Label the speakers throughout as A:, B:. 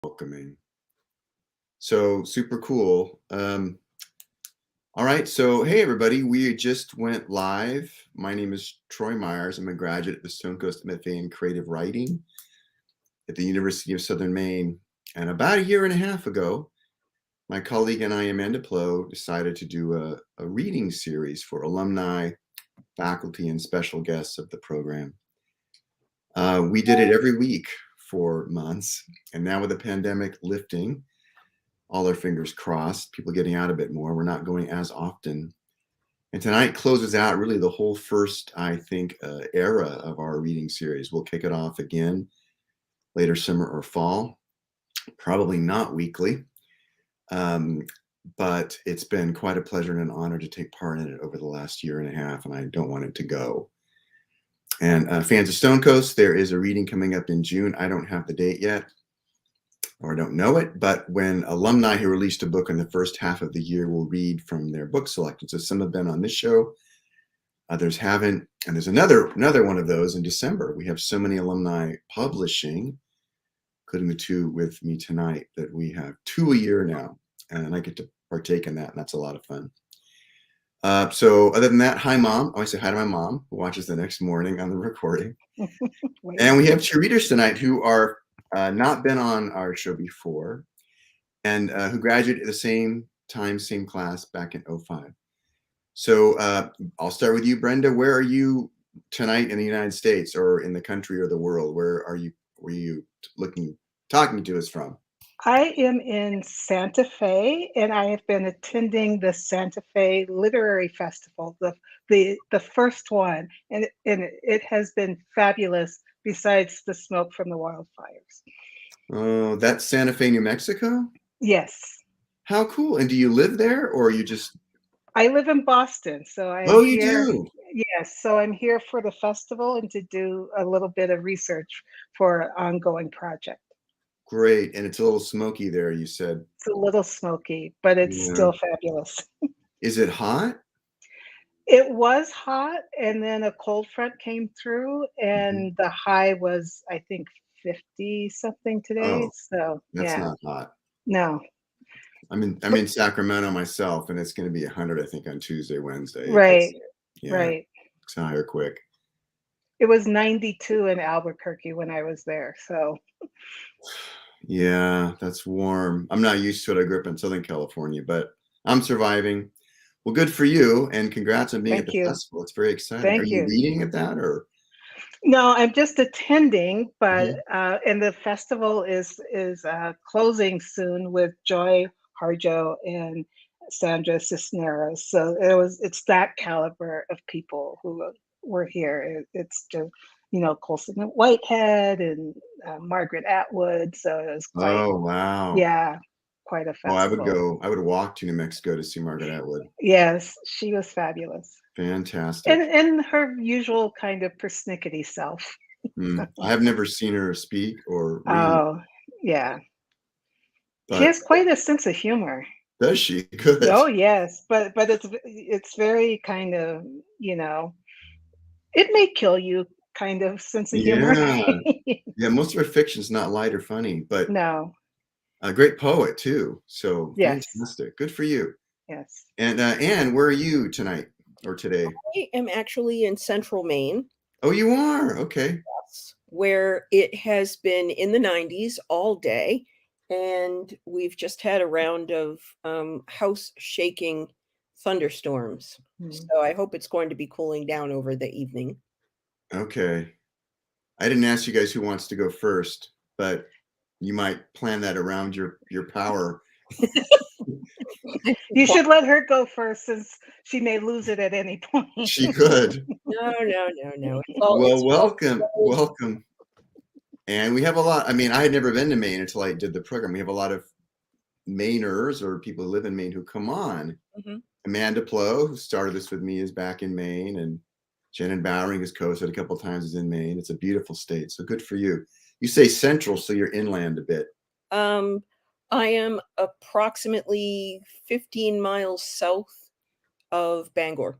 A: welcoming. So super cool. All right. So, hey, everybody, we just went live. My name is Troy Myers. I'm a graduate at the Stone Coast MFA in Creative Writing at the University of Southern Maine. And about a year and a half ago, my colleague and I, Amanda Plow, decided to do a reading series for alumni, faculty, and special guests of the program. We did it every week for months. And now with the pandemic lifting, all our fingers crossed, people getting out a bit more, we're not going as often. And tonight closes out really the whole first, I think, era of our reading series. We'll kick it off again later summer or fall, probably not weekly. But it's been quite a pleasure and an honor to take part in it over the last year and a half, and I don't want it to go. And fans of Stone Coast, there is a reading coming up in June. I don't have the date yet, or don't know it, but when alumni who released a book in the first half of the year will read from their book selection. So some have been on this show, others haven't. And there's another one of those in December. We have so many alumni publishing, including the two with me tonight, that we have 2 a year now. And I get to partake in that, and that's a lot of fun. So other than that, hi, Mom. I say hi to my mom, who watches the next morning on the recording. And we have two readers tonight who are not been on our show before, and who graduated at the same time, same class back in 2005. So I'll start with you, Brenda. Where are you tonight in the United States, or in the country, or the world? Where are you talking to us from?
B: I am in Santa Fe, and I have been attending the Santa Fe Literary Festival, the first one, and it has been fabulous. Besides the smoke from the wildfires.
A: Oh, that's Santa Fe, New Mexico?
B: Yes.
A: How cool! And do you live there, or are you just?
B: I live in Boston, so I'm
A: Oh, you
B: here.
A: do?
B: Yes, so I'm here for the festival and to do a little bit of research for an ongoing project.
A: Great. And it's a little smoky there, you said.
B: It's a little smoky, but it's
A: Yeah.
B: still fabulous.
A: Is it hot?
B: It was hot, and then a cold front came through, and the high was, I think, 50 something today.
A: Oh,
B: So
A: that's
B: yeah,
A: not hot.
B: no,
A: I'm in Sacramento myself, and it's going to be 100, I think, on Tuesday, Wednesday.
B: right,
A: Yeah,
B: right.
A: it's higher quick.
B: It was 92 in Albuquerque when I was there. So
A: Yeah, that's warm. I'm not used to it. I grew up in Southern California, but I'm surviving. Well, good for you, and congrats on being at
B: thank
A: the
B: you.
A: festival. It's very exciting. Are
B: Thank
A: you
B: you.
A: reading at that, or?
B: No, I'm just attending, but
A: Mhm.
B: and the festival is closing soon with Joy Harjo and Sandra Cisneros. So it's that caliber of people who were here. It's just Colson and Whitehead and Margaret Atwood. So it was quite
A: Oh, wow.
B: yeah, quite a
A: Oh,
B: festival.
A: I would walk to New Mexico to see Margaret Atwood.
B: Yes, she was fabulous.
A: Fantastic.
B: And her usual kind of persnickety self.
A: I have never seen her speak or read,
B: Oh, yeah. She
A: but
B: has quite a sense of humor.
A: does she? Good.
B: Oh, yes, but it's very kind of, it may kill you kind of sense of humor.
A: Yeah. Yeah, most of her fiction's not light or funny, but
B: No.
A: a great poet too. So
B: Yes.
A: fantastic. Good for you.
B: Yes.
A: And Anne, where are you tonight or today?
C: I am actually in central Maine,
A: Oh, you are? Okay.
C: where it has been in the 90s all day, and we've just had a round of house shaking thunderstorms. So I hope it's going to be cooling down over the evening.
A: Okay. I didn't ask you guys who wants to go first, but you might plan that around your power.
B: You should let her go first since she may lose it at any point.
A: She could.
C: No.
A: Well, welcome. And we have a lot. I mean, I had never been to Maine until I did the program. We have a lot of Mainers or people who live in Maine who come on.
C: Mm-hmm.
A: Amanda Plow, who started this with me, is back in Maine, and Shannon Bowering has coasted a couple of times, is in Maine. It's a beautiful state, so good for you. You say central, so you're inland a bit.
C: I am approximately 15 miles south of Bangor.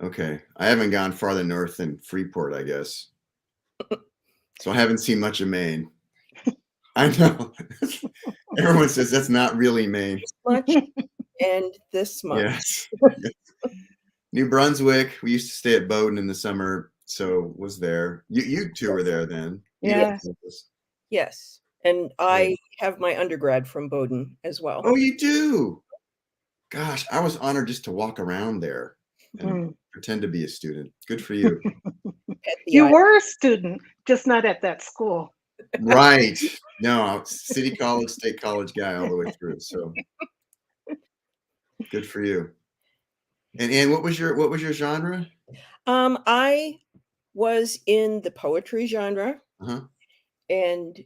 A: Okay. I haven't gone farther north than Freeport, I guess. So I haven't seen much of Maine. I know. Everyone says that's not really Maine.
C: Much and this much.
A: Yes. Yes. New Brunswick. We used to stay at Bowdoin in the summer, so was there. You two were there then.
B: Yeah.
C: Yes. And I have my undergrad from Bowdoin as well.
A: Oh, you do? Gosh, I was honored just to walk around there and pretend to be a student. Good for you.
B: You were a student, just not at that school.
A: Right. No, city college, state college guy all the way through. So good for you. And what was your genre?
C: I was in the poetry genre.
A: Uh-huh.
C: And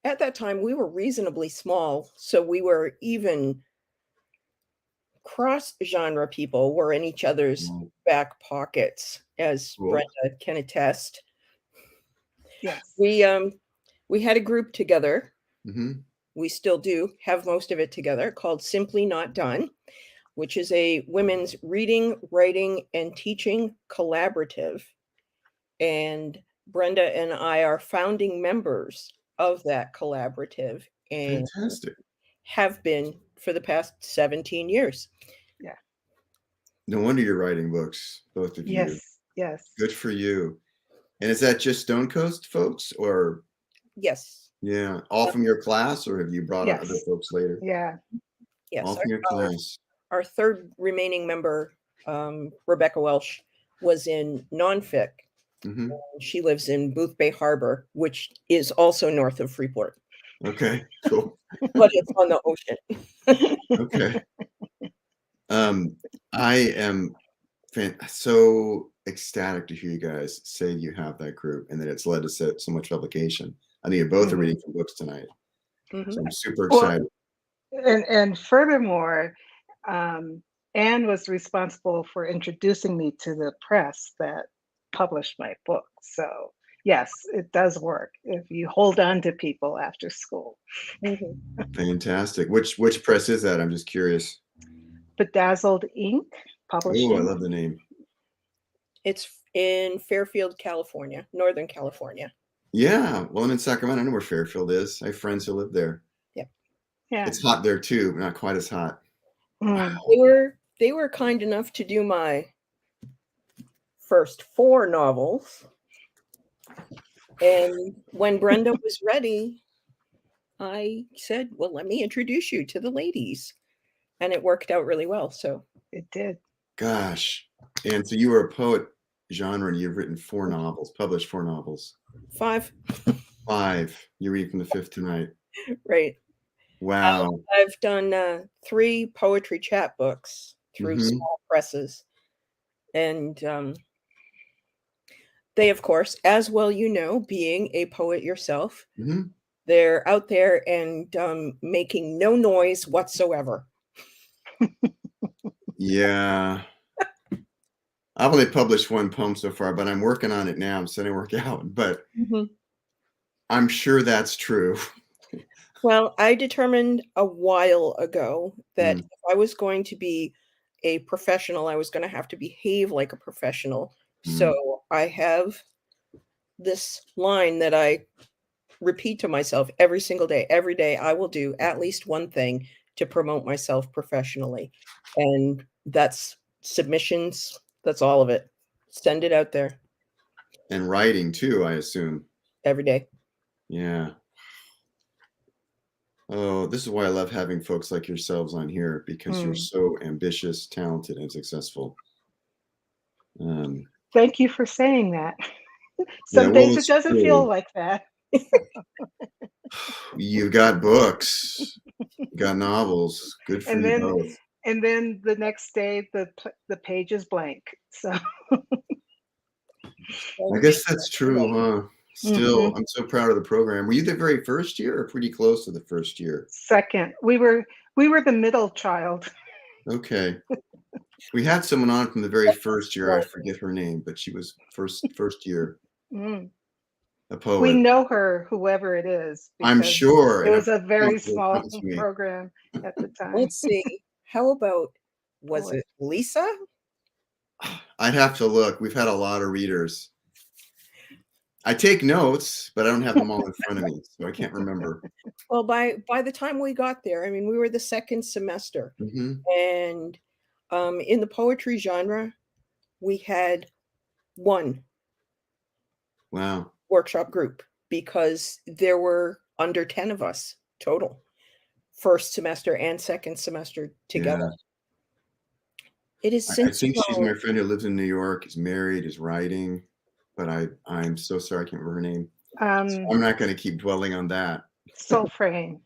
C: at that time we were reasonably small, so we were even cross genre people were in each other's back pockets, as Brenda can attest.
B: Yes.
C: We had a group together.
A: Mm-hmm.
C: We still do have most of it together, called Simply Not Done, which is a women's reading, writing, and teaching collaborative. And Brenda and I are founding members of that collaborative and
A: Fantastic.
C: have been for the past 17 years.
B: Yeah.
A: No wonder you're writing books, both of you.
B: Yes. Yes.
A: Good for you. And is that just Stone Coast folks, or?
C: Yes.
A: Yeah. All from your class, or have you brought on other folks later?
B: Yeah.
C: Yes.
A: All from your class.
C: Our third remaining member, Rebecca Welsh, was in nonfic.
A: Mm-hmm.
C: She lives in Booth Bay Harbor, which is also north of Freeport.
A: Okay, cool.
C: But it's on the ocean.
A: Okay. I am so ecstatic to hear you guys say you have that group and that it's led to so much publication. I know you both are reading some books tonight. So I'm super excited.
B: And furthermore, Anne was responsible for introducing me to the press that published my book. So yes, it does work if you hold on to people after school.
A: Fantastic. Which press is that? I'm just curious.
B: Bedazzled Ink Publishing.
A: Oh, I love the name.
C: It's in Fairfield, California, Northern California.
A: Yeah. Well, I'm in Sacramento. I know where Fairfield is. I have friends who live there.
C: Yep.
B: Yeah.
A: It's hot there too, but not quite as hot.
B: Wow.
C: They were kind enough to do my first 4 novels. And when Brenda was ready, I said, well, let me introduce you to the ladies. And it worked out really well. So
B: it did.
A: Gosh. And so you were a poet genre and you've written 4 novels, published 4 novels.
C: 5.
A: 5. You're reading from the 5th tonight.
C: Right.
A: Wow.
C: I've done 3 poetry chapbooks through small presses. And they, of course, as well, being a poet yourself, they're out there and making no noise whatsoever.
A: Yeah. I've only published 1 poem so far, but I'm working on it now. I'm sending work out, but I'm sure that's true.
C: Well, I determined a while ago that if I was going to be a professional, I was going to have to behave like a professional. So I have this line that I repeat to myself every single day. Every day I will do at least one thing to promote myself professionally. And that's submissions. That's all of it. Send it out there.
A: And writing too, I assume.
C: Every day.
A: Yeah. Oh, this is why I love having folks like yourselves on here, because you're so ambitious, talented, and successful.
B: Thank you for saying that. Some days it doesn't feel like that.
A: You've got books, you've got novels. Good for you both.
B: And then the next day, the page is blank. So
A: I guess that's true, huh? Still, I'm so proud of the program. Were you the very first year or pretty close to the first year?
B: Second. We were the middle child.
A: Okay. We had someone on from the very first year. I forget her name, but she was first year. A poet.
B: We know her, whoever it is.
A: I'm sure.
B: It was a very small program at the time.
C: Let's see. How about, was it Lisa?
A: I'd have to look. We've had a lot of readers. I take notes, but I don't have them all in front of me, so I can't remember.
C: Well, by the time we got there, I mean, we were the second semester,
A: Hmm.
C: and in the poetry genre, we had one
A: Wow.
C: workshop group because there were under 10 of us total, first semester and second semester together.
A: Yeah.
C: It is
A: I
C: since
A: think she's
C: grown.
A: my friend who lives in New York, is married, is writing, but I'm so sorry I can't remember her name. So I'm not going to keep dwelling on that.
B: Soul Frame.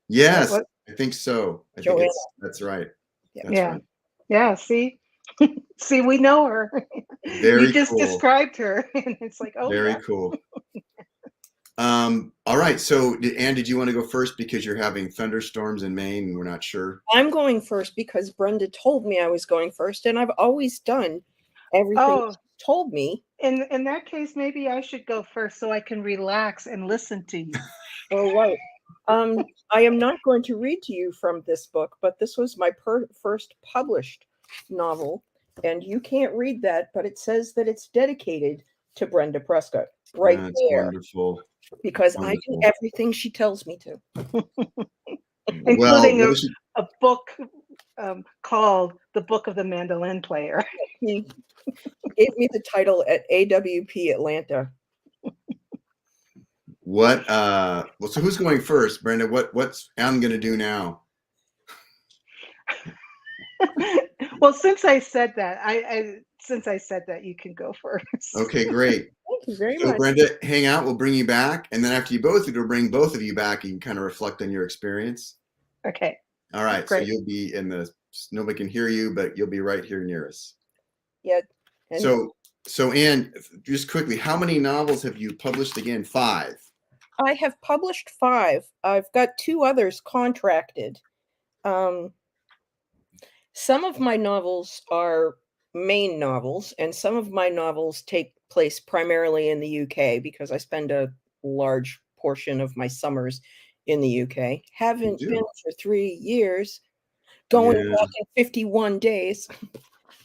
A: Yes,
B: What?
A: I think so. I think
C: Joanna.
A: that's right.
C: Yeah.
A: That's
B: Yeah.
A: right.
B: Yeah. See, see, we know her. You
A: Very
B: just
A: cool.
B: described her, and it's like, oh
A: Very
B: yeah.
A: cool. All right. So, Anne, did you want to go first because you're having thunderstorms in Maine and we're not sure?
C: I'm going first because Brenda told me I was going first, and I've always done everything
B: Oh,
C: she told me.
B: in that case, maybe I should go first so I can relax and listen to you.
C: All right. I am not going to read to you from this book, but this was my first published novel, and you can't read that, but it says that it's dedicated to Brenda Prescott right
A: That's
C: there,
A: wonderful.
C: because I do
A: Wonderful.
C: everything she tells me to.
A: Well,
B: Including
A: what is she?
B: a book called The Book of the Mandolin Player.
C: He gave me the title at AWP Atlanta.
A: What? Well, so who's going first, Brenda? What's Anne going to do now?
B: Well, since I said that, you can go first.
A: Okay, great.
C: Thank you very
A: So,
C: much.
A: Brenda, hang out. We'll bring you back, and then after you both, it'll bring both of you back. And you can kind of reflect on your experience.
B: Okay.
A: All right.
B: Great.
A: So you'll be in the. Nobody can hear you, but you'll be right here near us.
C: Yeah. And
A: So Anne, just quickly, how many novels have you published again? 5.
C: I have published 5. I've got 2 others contracted. Some of my novels are Maine novels, and some of my novels take place primarily in the UK because I spend a large portion of my summers in the UK. Haven't
A: do?
C: been for 3 years, going
A: Yeah.
C: back in 51 days.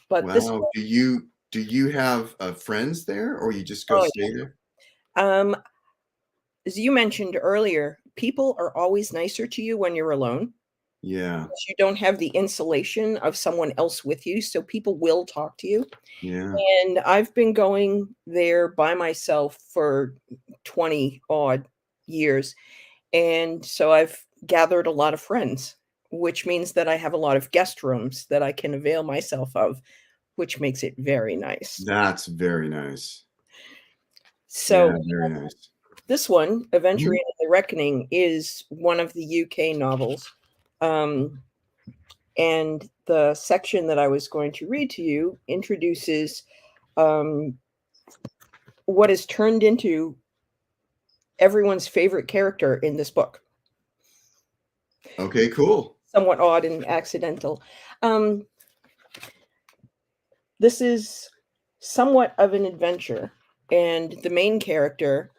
C: But this
A: Wow. Do you have friends there, or you just go
C: oh,
A: stay there?
C: um, as you mentioned earlier, people are always nicer to you when you're alone.
A: Yeah.
C: You don't have the insulation of someone else with you, so people will talk to you.
A: Yeah.
C: And I've been going there by myself for 20 odd years. And so I've gathered a lot of friends, which means that I have a lot of guest rooms that I can avail myself of, which makes it very nice.
A: That's very nice.
C: So
A: Yeah, very nice.
C: this one, Aventurine and the Reckoning, is one of the UK novels. And the section that I was going to read to you introduces what is turned into everyone's favorite character in this book.
A: Okay, cool.
C: Somewhat odd and accidental. This is somewhat of an adventure, and the main character,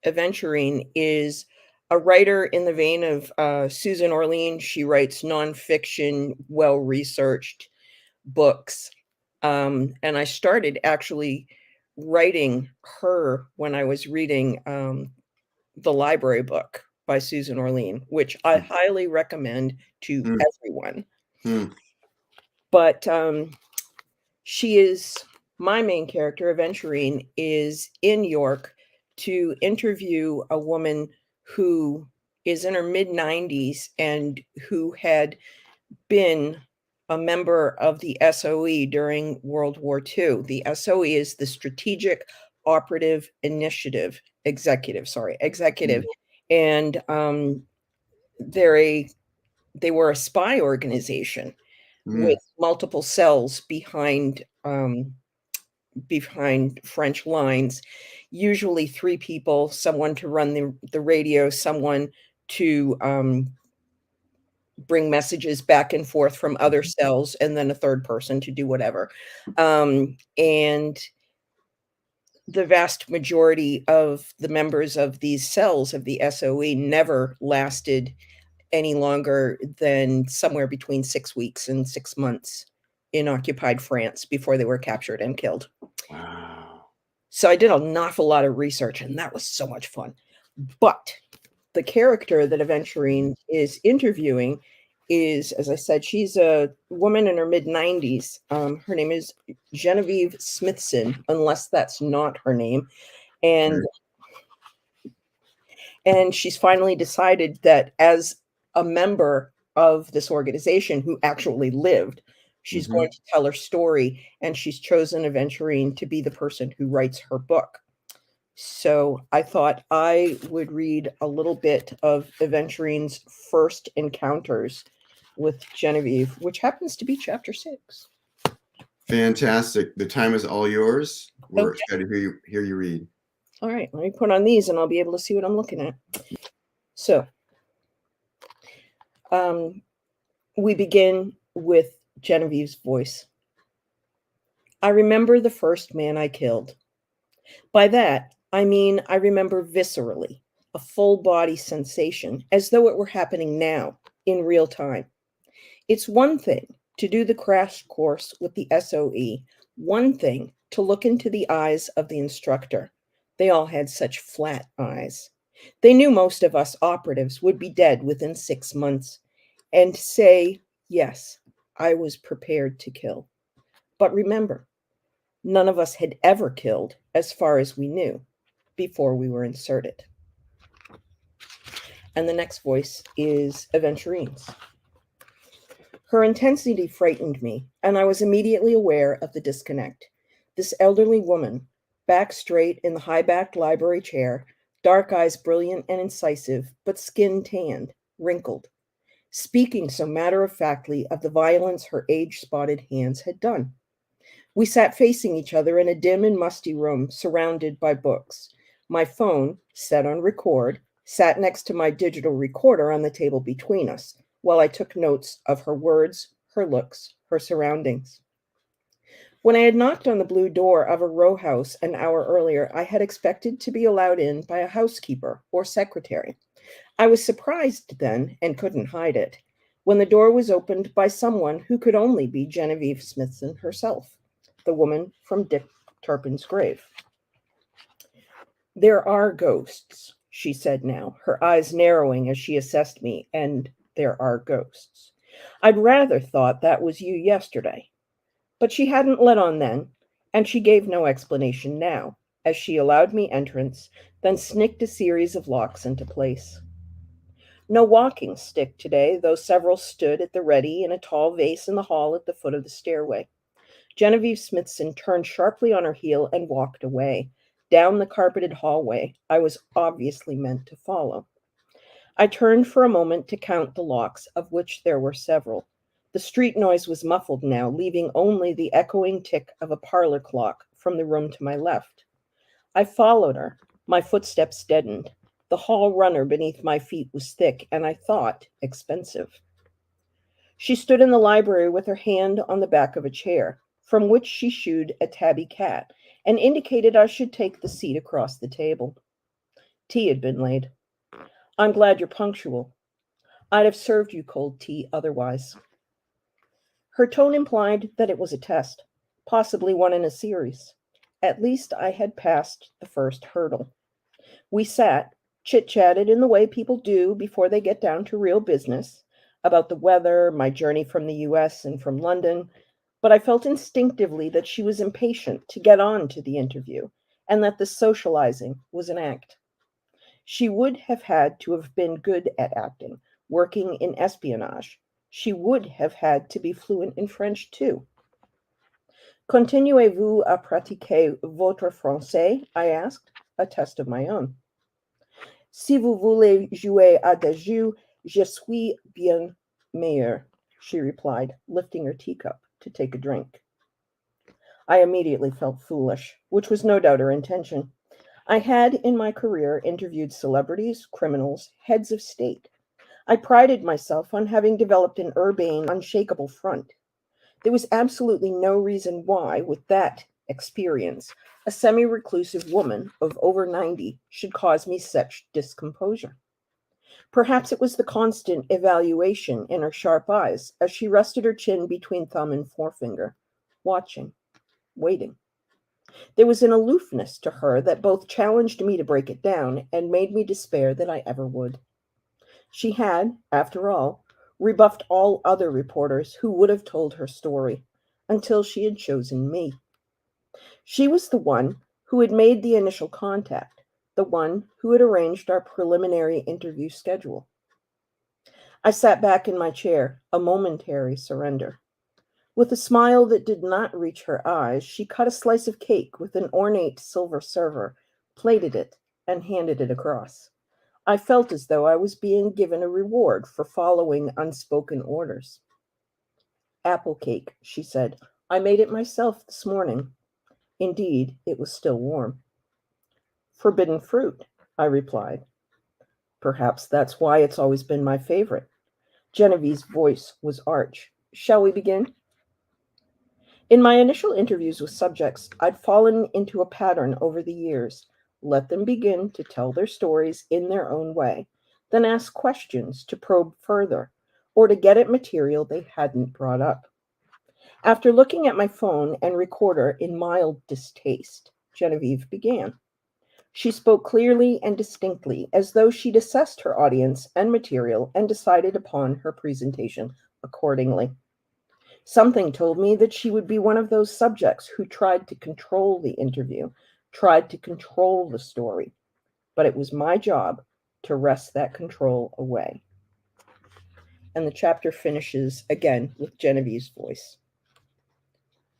C: Aventurine, is a writer in the vein of Susan Orlean. She writes nonfiction, well-researched books. And I started actually writing her when I was reading the library book by Susan Orlean, which I highly recommend to everyone. But she is my main character, Aventurine, is in York to interview a woman who is in her mid-90s and who had been a member of the SOE during World War II. The SOE is the Strategic Operative Initiative Executive. And they were a spy organization with multiple cells behind French lines, usually 3 people, someone to run the radio, someone to bring messages back and forth from other cells, and then a third person to do whatever. And the vast majority of the members of these cells of the SOE never lasted any longer than somewhere between 6 weeks and 6 months in occupied France before they were captured and killed.
A: Wow.
C: So I did an awful lot of research, and that was so much fun. But the character that Aventurine is interviewing is, as I said, she's a woman in her mid-90s. Her name is Genevieve Smithson, unless that's not her name. And she's finally decided that as a member of this organization who actually lived, she's going to tell her story, and she's chosen Aventurine to be the person who writes her book. So I thought I would read a little bit of Aventurine's first encounters with Genevieve, which happens to be chapter 6.
A: Fantastic. The time is all yours. We're
C: Okay.
A: excited to hear you read.
C: All right, let me put on these and I'll be able to see what I'm looking at. So we begin with Genevieve's voice. I remember the first man I killed. By that, I mean I remember viscerally, a full body sensation, as though it were happening now, in real time. It's one thing to do the crash course with the SOE, one thing to look into the eyes of the instructor. They all had such flat eyes. They knew most of us operatives would be dead within 6 months, and say, yes, I was prepared to kill. But remember, none of us had ever killed, as far as we knew, before we were inserted. And the next voice is Aventurine's. Her intensity frightened me, and I was immediately aware of the disconnect. This elderly woman, back straight in the high-backed library chair, dark eyes brilliant and incisive, but skin tanned, wrinkled, speaking so matter-of-factly of the violence her age-spotted hands had done. We sat facing each other in a dim and musty room, surrounded by books. My phone, set on record, sat next to my digital recorder on the table between us, while I took notes of her words, her looks, her surroundings. When I had knocked on the blue door of a row house an hour earlier, I had expected to be allowed in by a housekeeper or secretary. I was surprised then, and couldn't hide it, when the door was opened by someone who could only be Genevieve Smithson herself, the woman from Dick Turpin's grave. There are ghosts, she said now, her eyes narrowing as she assessed me, and there are ghosts. I'd rather thought that was you yesterday. But she hadn't let on then, and she gave no explanation now, as she allowed me entrance, then snicked a series of locks into place. No walking stick today, though several stood at the ready in a tall vase in the hall at the foot of the stairway. Genevieve Smithson turned sharply on her heel and walked away, down the carpeted hallway I was obviously meant to follow. I turned for a moment to count the locks, of which there were several. The street noise was muffled now, leaving only the echoing tick of a parlor clock from the room to my left. I followed her. My footsteps deadened. The hall runner beneath my feet was thick, and I thought expensive. She stood in the library with her hand on the back of a chair, from which she shooed a tabby cat, and indicated I should take the seat across the table. Tea had been laid. I'm glad you're punctual. I'd have served you cold tea otherwise. Her tone implied that it was a test, possibly one in a series. At least I had passed the first hurdle. We sat, chit-chatted in the way people do before they get down to real business, about the weather, my journey from the US and from London, but I felt instinctively that she was impatient to get on to the interview, and that the socializing was an act. She would have had to have been good at acting, working in espionage. She would have had to be fluent in French too. Continuez-vous à pratiquer votre français? I asked, a test of my own. Si vous voulez jouer à des jeux, je suis bien meilleur, she replied, lifting her teacup to take a drink. I immediately felt foolish, which was no doubt her intention. I had, in my career, interviewed celebrities, criminals, heads of state. I prided myself on having developed an urbane, unshakable front. There was absolutely no reason why, with that experience, a semi-reclusive woman of over 90 should cause me such discomposure. Perhaps it was the constant evaluation in her sharp eyes as she rested her chin between thumb and forefinger, watching, waiting. There was an aloofness to her that both challenged me to break it down and made me despair that I ever would. She had, after all, rebuffed all other reporters who would have told her story, until she had chosen me. She was the one who had made the initial contact, the one who had arranged our preliminary interview schedule. I sat back in my chair, a momentary surrender. With a smile that did not reach her eyes, she cut a slice of cake with an ornate silver server, plated it, and handed it across. I felt as though I was being given a reward for following unspoken orders. Apple cake, she said. I made it myself this morning. Indeed, it was still warm. Forbidden fruit, I replied. Perhaps that's why it's always been my favorite. Genevieve's voice was arch. Shall we begin? In my initial interviews with subjects, I'd fallen into a pattern over the years. Let them begin to tell their stories in their own way, then ask questions to probe further, or to get at material they hadn't brought up. After looking at my phone and recorder in mild distaste, Genevieve began. She spoke clearly and distinctly, as though she'd assessed her audience and material and decided upon her presentation accordingly. Something told me that she would be one of those subjects who tried to control the interview, tried to control the story. But it was my job to wrest that control away. And the chapter finishes again with Genevieve's voice.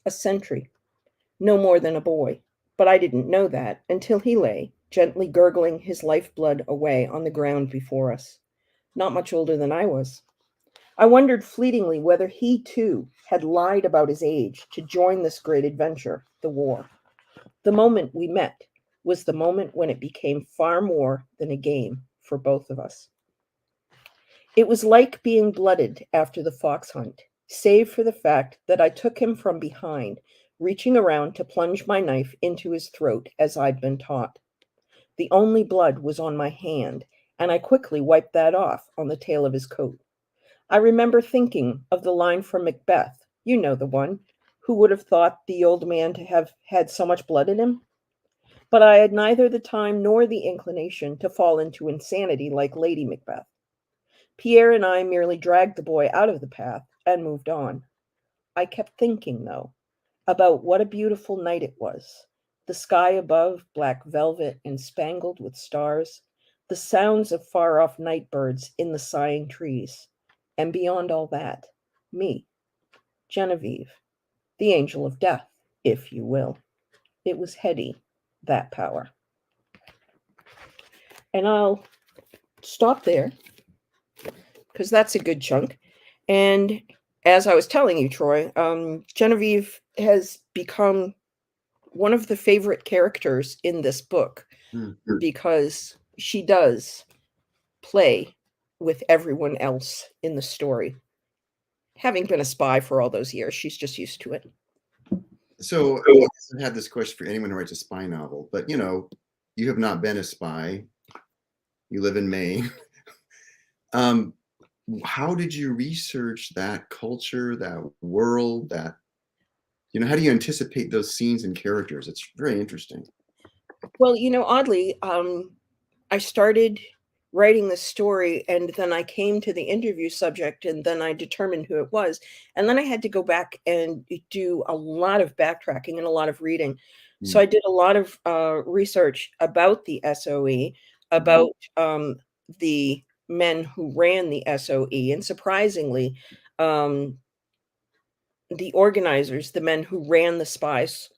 C: A sentry, no more than a boy, but I didn't know that until he lay, gently gurgling his lifeblood away on the ground before us. Not much older than I was. I wondered fleetingly whether he, too, had lied about his age to join this great adventure, the war. The moment we met was the moment when it became far more than a game for both of us. It was like being blooded after the fox hunt, save for the fact that I took him from behind, reaching around to plunge my knife into his throat as I'd been taught. The only blood was on my hand, and I quickly wiped that off on the tail of his coat. I remember thinking of the line from Macbeth, you know the one, who would have thought the old man to have had so much blood in him? But I had neither the time nor the inclination to fall into insanity like Lady Macbeth. Pierre and I merely dragged the boy out of the path and moved on. I kept thinking, though, about what a beautiful night it was. The sky above, black velvet and spangled with stars, the sounds of far-off night birds in the sighing trees. And beyond all that, me, Genevieve, the angel of death, if you will. It was heady, that power. And I'll stop there, because that's a good chunk. And as I was telling you, Troy, Genevieve has become one of the favorite characters in this book because she does play with everyone else in the story. Having been a spy for all those years, she's just used to it.
A: So I haven't had this question for anyone who writes a spy novel, but you have not been a spy. You live in Maine. How did you research that culture, that world, that, how do you anticipate those scenes and characters? It's very interesting.
C: Well, oddly, I started writing the story, and then I came to the interview subject, and then I determined who it was. And then I had to go back and do a lot of backtracking and a lot of reading. So I did a lot of research about the SOE, about the men who ran the SOE, and surprisingly, the organizers, the men who ran the spies,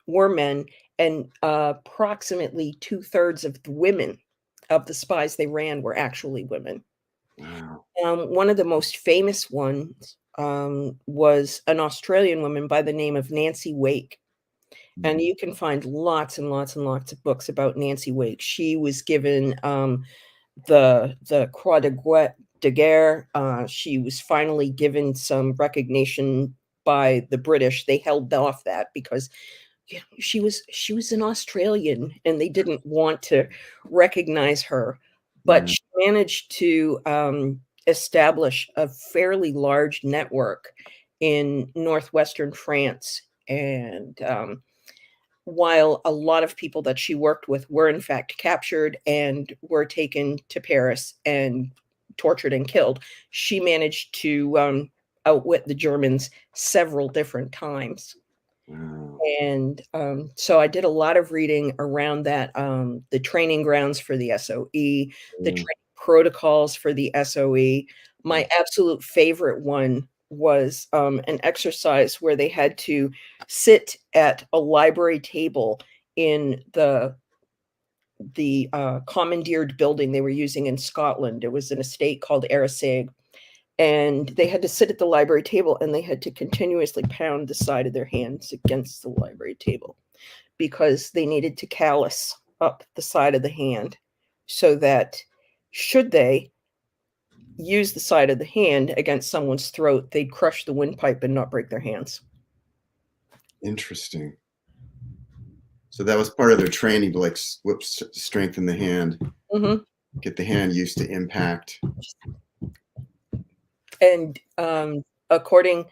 C: were men, and approximately 2/3 of the women of the spies they ran were actually women.
A: Wow.
C: One of the most famous ones was an Australian woman by the name of Nancy Wake. And you can find lots and lots and lots of books about Nancy Wake. She was given the Croix de Guerre. She was finally given some recognition by the British. They held off that because she was an Australian and they didn't want to recognize her. But she managed to establish a fairly large network in northwestern France, and while a lot of people that she worked with were in fact captured and were taken to Paris and tortured and killed, she managed to outwit the Germans several different times.
A: Wow.
C: And so I did a lot of reading around that, the training grounds for the SOE, the
A: Yeah.
C: training protocols for the SOE. My absolute favorite one was an exercise where they had to sit at a library table in the commandeered building they were using in Scotland. It was an estate called Arisaig. And they had to sit at the library table and they had to continuously pound the side of their hands against the library table because they needed to callus up the side of the hand so that should they use the side of the hand against someone's throat, they'd crush the windpipe and not break their hands.
A: Interesting. So that was part of their training to like strengthen the hand, get the hand used to impact.
C: And according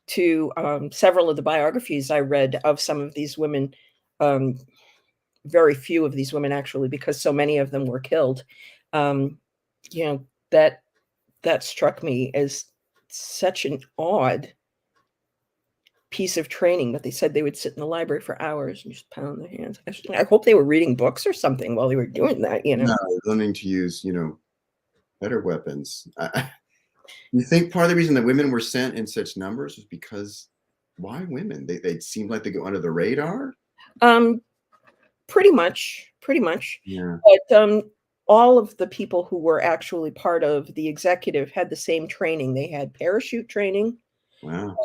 C: to several of the biographies I read of some of these women, very few of these women actually, because so many of them were killed, that struck me as such an odd piece of training, but they said they would sit in the library for hours and just pound their hands. I hope they were reading books or something while they were doing that,
A: No, learning to use, better weapons. You think part of the reason that women were sent in such numbers was because why women? They seemed like they go under the radar.
C: Pretty much.
A: Yeah.
C: But all of the people who were actually part of the executive had the same training. They had parachute training.
A: Wow.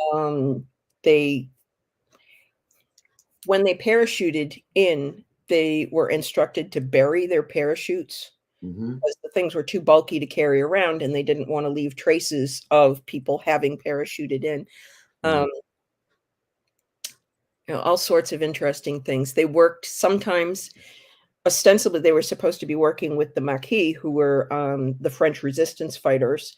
C: When they parachuted in, they were instructed to bury their parachutes because the things were too bulky to carry around and they didn't want to leave traces of people having parachuted in. All sorts of interesting things. They worked sometimes, ostensibly, they were supposed to be working with the Maquis, who were the French resistance fighters.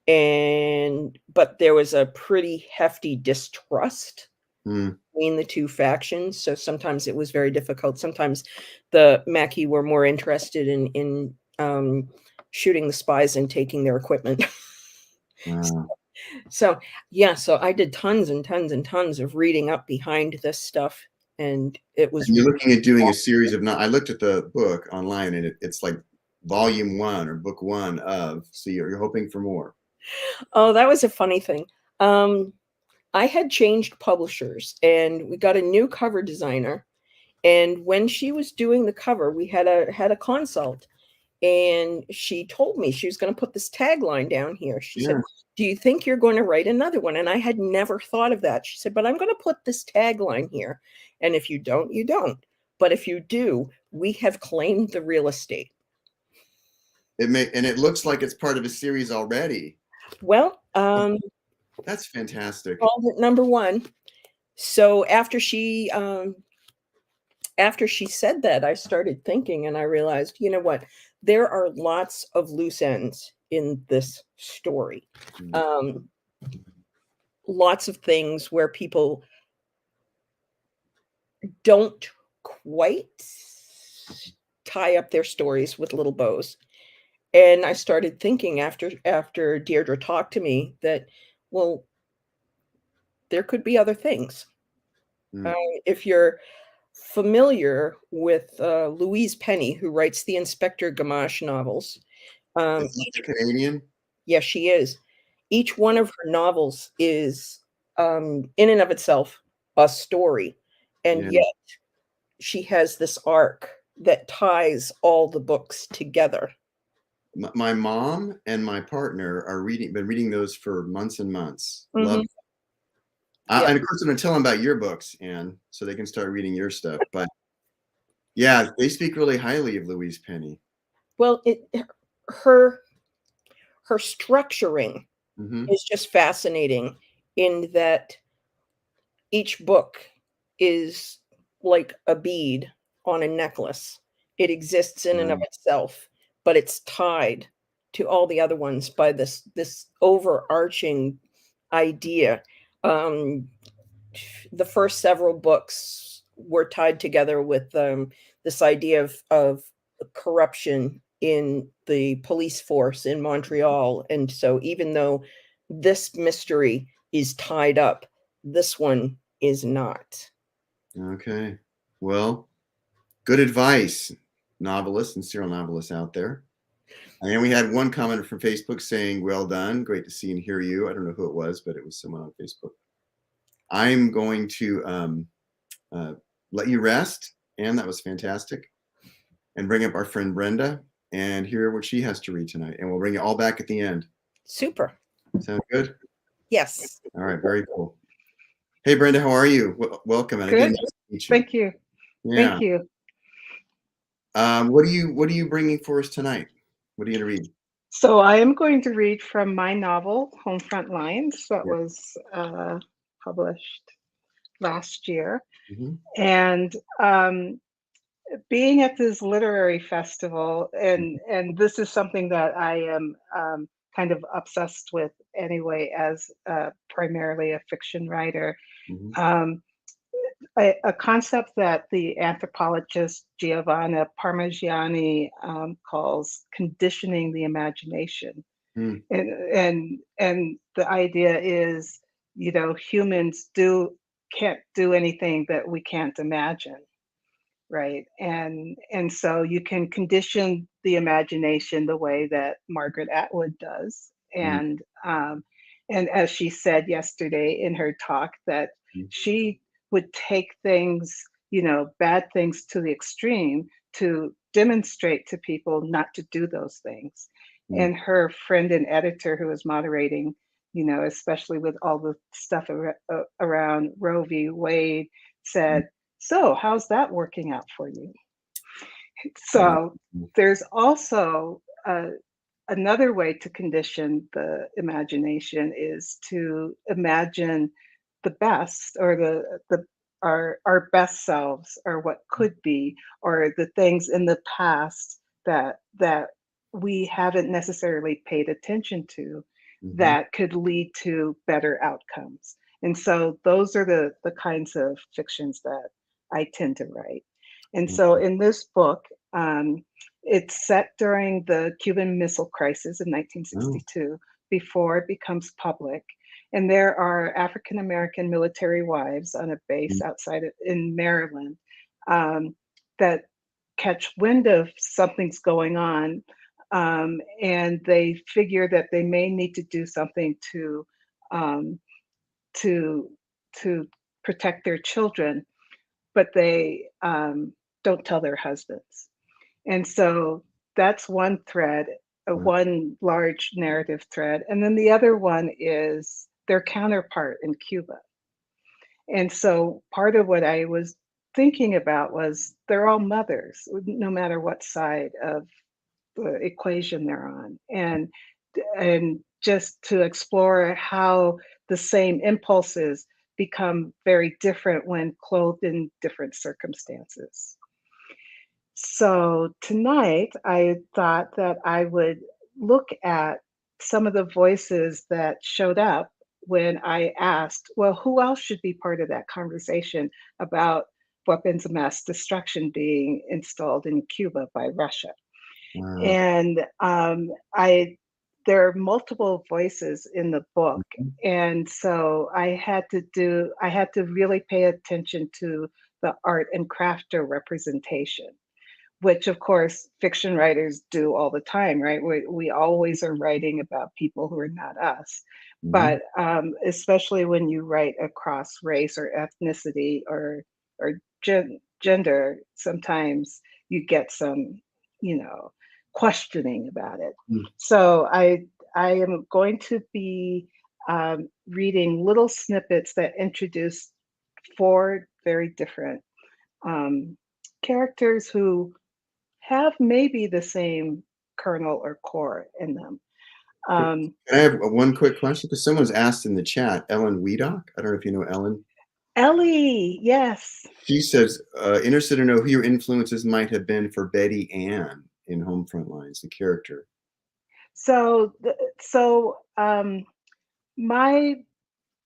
C: But there was a pretty hefty distrust between the two factions. So sometimes it was very difficult. Sometimes the Maquis were more interested in shooting the spies and taking their equipment.
A: Wow.
C: So I did tons and tons and tons of reading up behind this stuff. And it was.
A: And you're looking at doing a series of, I looked at the book online and it's like volume 1 or book 1 of, so you're hoping for more.
C: Oh, that was a funny thing. I had changed publishers and we got a new cover designer. And when she was doing the cover, we had a consult. And she told me she was going to put this tagline down here. She said, "Do you think you're going to write another one?" And I had never thought of that. She said, "But I'm going to put this tagline here. And if you don't, you don't. But if you do, we have claimed the real estate."
A: And it looks like it's part of a series already.
C: Well,
A: that's fantastic.
C: Called it number 1. So after she said that, I started thinking and I realized, you know what? There are lots of loose ends in this story. Lots of things where people don't quite tie up their stories with little bows. And I started thinking after Deirdre talked to me that, well, there could be other things. If you're familiar with Louise Penny, who writes the Inspector Gamache novels.
A: Canadian?
C: Yes, she is. Each one of her novels is, in and of itself, a story. And yet she has this arc that ties all the books together.
A: My mom and my partner been reading those for months and months. Love them. And of course, I'm going to tell them about your books, Anne, so they can start reading your stuff. But yeah, they speak really highly of Louise Penny.
C: Well, her structuring is just fascinating in that each book is like a bead on a necklace. It exists in and of itself, but it's tied to all the other ones by this overarching idea. The first several books were tied together with this idea of corruption in the police force in Montreal. And so even though this mystery is tied up, this one is not.
A: Okay. Well, good advice, novelists and serial novelists out there. And we had one comment from Facebook saying, well done. Great to see and hear you. I don't know who it was, but it was someone on Facebook. I'm going to let you rest. And that was fantastic. And bring up our friend Brenda and hear what she has to read tonight. And we'll bring you all back at the end.
C: Super.
A: Sound good?
C: Yes.
A: All right. Very cool. Hey, Brenda, how are you? Welcome. And
B: Good.
A: again, nice to meet you.
B: Thank you.
A: Yeah.
B: Thank you.
A: What are you bringing for us tonight? What are you going to read?
B: So I am going to read from my novel, Homefront Lines, that
A: Yeah.
B: was published last year.
A: Mm-hmm.
B: And being at this literary festival, and this is something that I am kind of obsessed with anyway, as primarily a fiction writer.
A: Mm-hmm.
B: A concept that the anthropologist Giovanna Parmigiani calls conditioning the imagination.
A: Mm.
B: And the idea is, you know, humans can't do anything that we can't imagine, right? And so you can condition the imagination the way that Margaret Atwood does.
A: Mm.
B: And as she said yesterday in her talk, that she would take things, you know, bad things to the extreme to demonstrate to people not to do those things.
A: Mm.
B: And her friend and editor who was moderating, you know, especially with all the stuff around Roe v. Wade, said, so how's that working out for you? So there's also another way to condition the imagination is to imagine the best, or our best selves, or what could be, or the things in the past that we haven't necessarily paid attention to, that could lead to better outcomes. And so those are the kinds of fictions that I tend to write. And so in this book, it's set during the Cuban Missile Crisis in 1962, before it becomes public. And there are African American military wives on a base outside in Maryland that catch wind of something's going on, and they figure that they may need to do something um, to protect their children, but they don't tell their husbands. And so that's one thread, one large narrative thread. And then the other one is their counterpart in Cuba. And so part of what I was thinking about was they're all mothers, no matter what side of the equation they're on. And just to explore how the same impulses become very different when clothed in different circumstances. So tonight, I thought that I would look at some of the voices that showed up when I asked, well, who else should be part of that conversation about weapons of mass destruction being installed in Cuba by Russia?
A: Wow.
B: And there are multiple voices in the book. And so I had to really pay attention to the art and crafter representation, which of course fiction writers do all the time, right? We always are writing about people who are not us. But especially when you write across race or ethnicity or gender, sometimes you get some, you know, questioning about it. So I am going to be reading little snippets that introduce 4 very different characters who have maybe the same kernel or core in them.
A: Can I have one quick question? Because someone's asked in the chat, Ellen Weedock. I don't know if you know Ellen.
B: Ellie, yes.
A: She says, interested to know who your influences might have been for Betty Ann in Homefront Lines, the character.
B: So my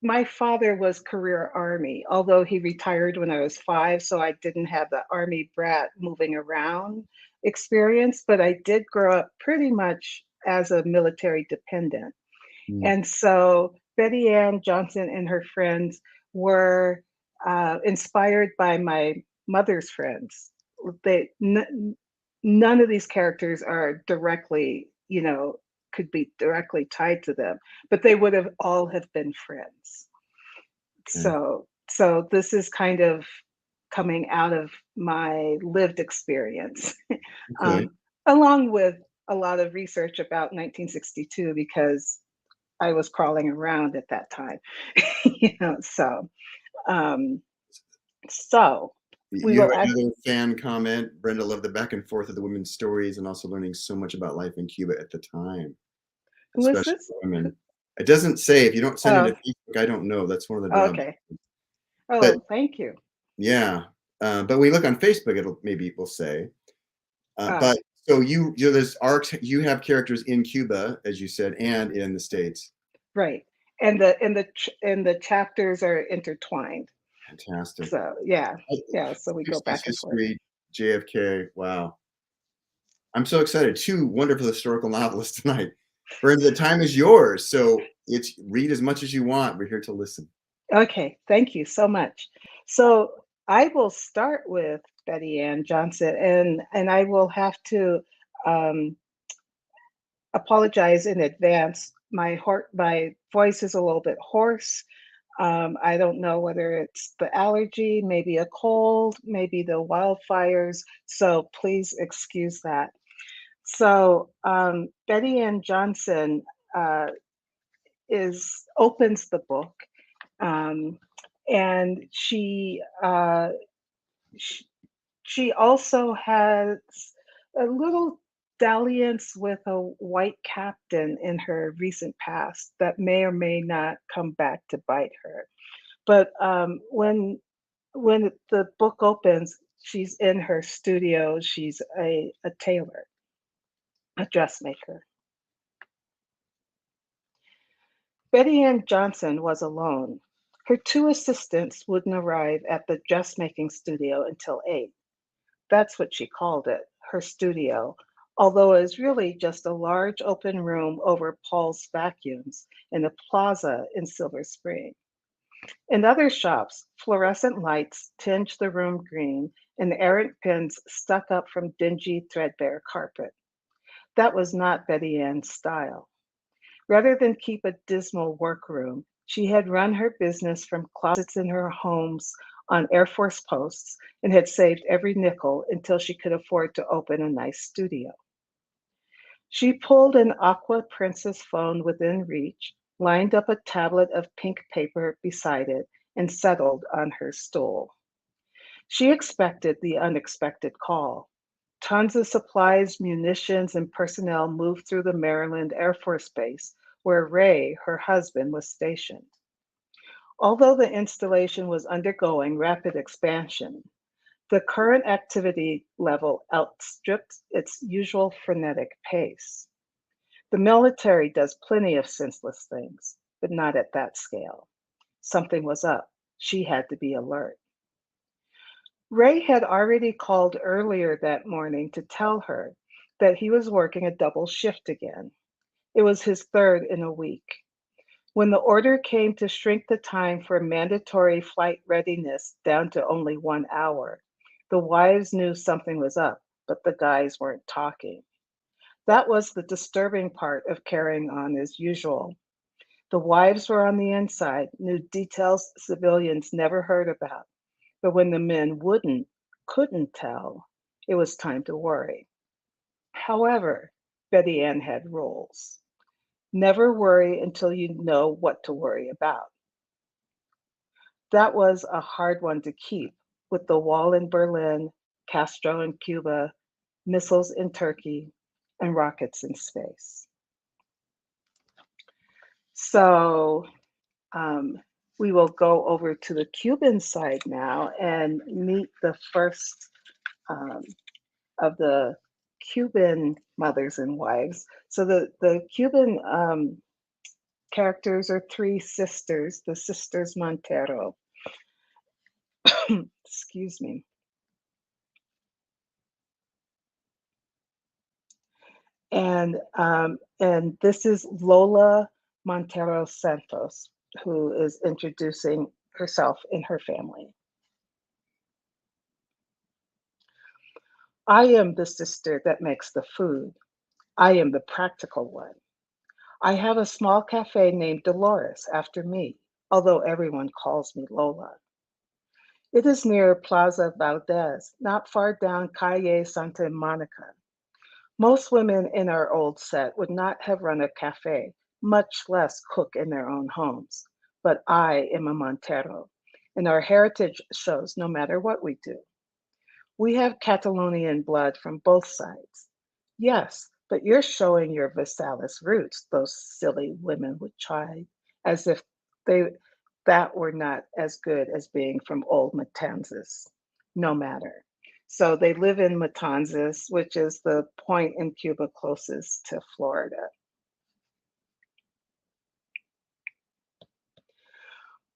B: my father was career Army, although he retired when I was 5, so I didn't have the Army brat moving around experience, but I did grow up pretty much as a military dependent.
A: Mm.
B: And so Betty Ann Johnson and her friends were inspired by my mother's friends. None of these characters are directly, could be directly tied to them, but they would have all have been friends.
A: Okay.
B: So this is kind of coming out of my lived experience,
A: Okay.
B: along with a lot of research about 1962 because I was crawling around at that time, um, so we
A: You have
B: will add.
A: another fan comment. Brenda loved the back and forth of the women's stories and also learning so much about life in Cuba at the time,
B: Who is
A: especially
B: this?
A: for women. It doesn't say. If you don't send it to
B: Oh,
A: Facebook, I don't know. That's one of the drawbacks.
B: okay.
A: But
B: Oh, thank you.
A: yeah, but when you look on Facebook, it will say.
B: Ah,
A: But so there's arcs. You have characters in Cuba, as you said, and in the States.
B: right. And the chapters are intertwined.
A: Fantastic.
B: So yeah,
A: I-
B: yeah. So we go
A: 60s
B: back and forth.
A: history, JFK. Wow. I'm so excited. Two wonderful historical novelists tonight. Brenda, the time is yours. So it's read as much as you want. We're here to listen.
B: Okay, thank you so much. So I will start with Betty Ann Johnson, and I will have to um, apologize in advance. My voice is a little bit hoarse. I don't know whether it's the allergy, maybe a cold, maybe the wildfires. So please excuse that. So Betty Ann Johnson uh, is opens the book, um, and she she also has a little dalliance with a white captain in her recent past that may or may not come back to bite her. But when the book opens, she's in her studio. She's a tailor, a dressmaker. Betty Ann Johnson was alone. Her two assistants wouldn't arrive at the dressmaking studio until 8. That's what she called it, her studio, although it was really just a large open room over Paul's vacuums in a plaza in Silver Spring. In other shops, fluorescent lights tinged the room green and errant pins stuck up from dingy, threadbare carpet. That was not Betty Ann's style. Rather than keep a dismal workroom, she had run her business from closets in her homes on Air Force posts and had saved every nickel until she could afford to open a nice studio. She pulled an Aqua Princess phone within reach, lined up a tablet of pink paper beside it, and settled on her stool. She expected the unexpected call. Tons of supplies, munitions, and personnel moved through the Maryland Air Force Base, where Ray, her husband, was stationed. Although the installation was undergoing rapid expansion, the current activity level outstripped its usual frenetic pace. The military does plenty of senseless things, but not at that scale. Something was up. She had to be alert. Ray had already called earlier that morning to tell her that he was working a double shift again. It was his third in a week. When the order came to shrink the time for mandatory flight readiness down to only 1 hour, the wives knew something was up, but the guys weren't talking. That was the disturbing part of carrying on as usual. The wives were on the inside, knew details civilians never heard about. But when the men couldn't tell, it was time to worry. However, Betty Ann had rules. Never worry until you know what to worry about. That was a hard one to keep with the wall in Berlin, Castro in Cuba, missiles in Turkey, and rockets in space. So um, we will go over to the Cuban side now and meet the first um, of the Cuban mothers and wives. So the Cuban characters are three sisters, the sisters Montero. Excuse me. And this is Lola Montero Santos, who is introducing herself and her family. I am the sister that makes the food. I am the practical one. I have a small cafe named Dolores after me, although everyone calls me Lola. It is near Plaza Valdez, not far down Calle Santa Monica. Most women in our old set would not have run a cafe, much less cook in their own homes. But I am a Montero, and our heritage shows no matter what we do. We have Catalonian blood from both sides. Yes, but you're showing your Versailles roots, those silly women would chide, as if they that were not as good as being from old Matanzas. No matter. So they live in Matanzas, which is the point in Cuba closest to Florida.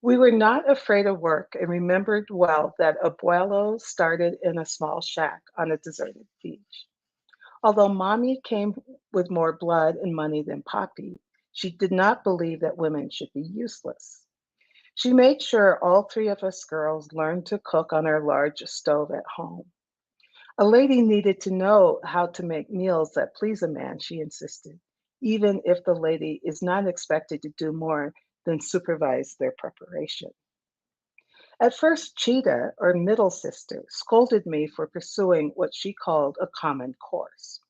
B: We were not afraid of work and remembered well that Abuelo started in a small shack on a deserted beach. Although Mommy came with more blood and money than Poppy, she did not believe that women should be useless. She made sure all three of us girls learned to cook on our large stove at home. A lady needed to know how to make meals that please a man, she insisted, even if the lady is not expected to do more than supervise their preparation. At first, Cheetah, or middle sister, scolded me for pursuing what she called a common course.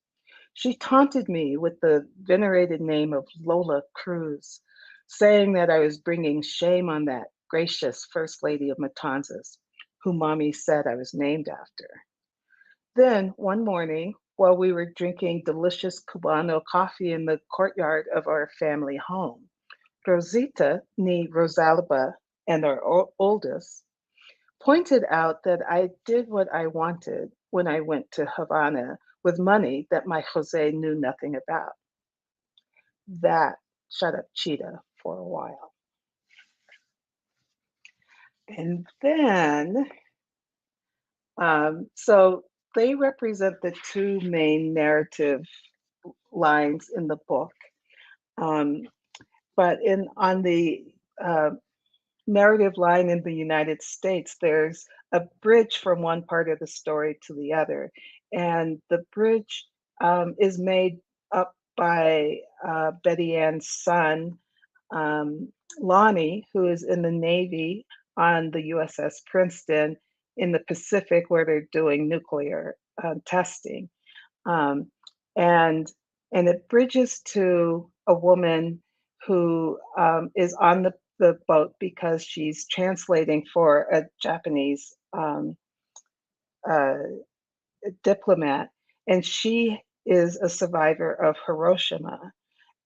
B: She taunted me with the venerated name of Lola Cruz, saying that I was bringing shame on that gracious First Lady of Matanzas, who Mommy said I was named after. Then, one morning, while we were drinking delicious Cubano coffee in the courtyard of our family home, Rosita, nee Rosalba, and our oldest, pointed out that I did what I wanted when I went to Havana with money that my Jose knew nothing about. That shut up Cheetah for a while. And then, so they represent the two main narrative lines in the book. But on the narrative line in the United States, there's a bridge from one part of the story to the other. And the bridge is made up by Betty Ann's son, Lonnie, who is in the Navy on the USS Princeton in the Pacific, where they're doing nuclear testing. Um, and and it bridges to a woman who is on the boat because she's translating for a Japanese uh, diplomat, and she is a survivor of Hiroshima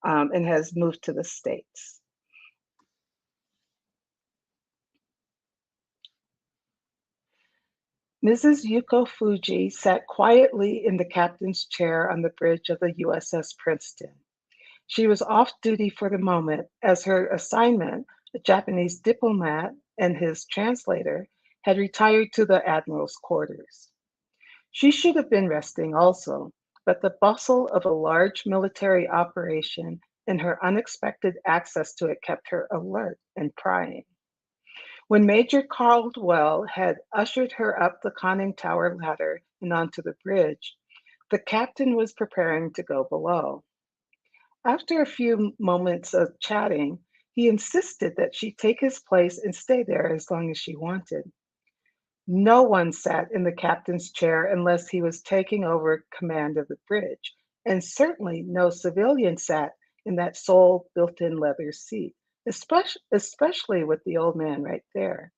B: and has moved to the States. Mrs. Yuko Fuji sat quietly in the captain's chair on the bridge of the USS Princeton. She was off duty for the moment, as her assignment, a Japanese diplomat and his translator, had retired to the admiral's quarters. She should have been resting also, but the bustle of a large military operation and her unexpected access to it kept her alert and prying. When Major Caldwell had ushered her up the conning tower ladder and onto the bridge, the captain was preparing to go below. After a few moments of chatting, he insisted that she take his place and stay there as long as she wanted. No one sat in the captain's chair unless he was taking over command of the bridge, and certainly no civilian sat in that sole built-in leather seat, especially with the old man right there.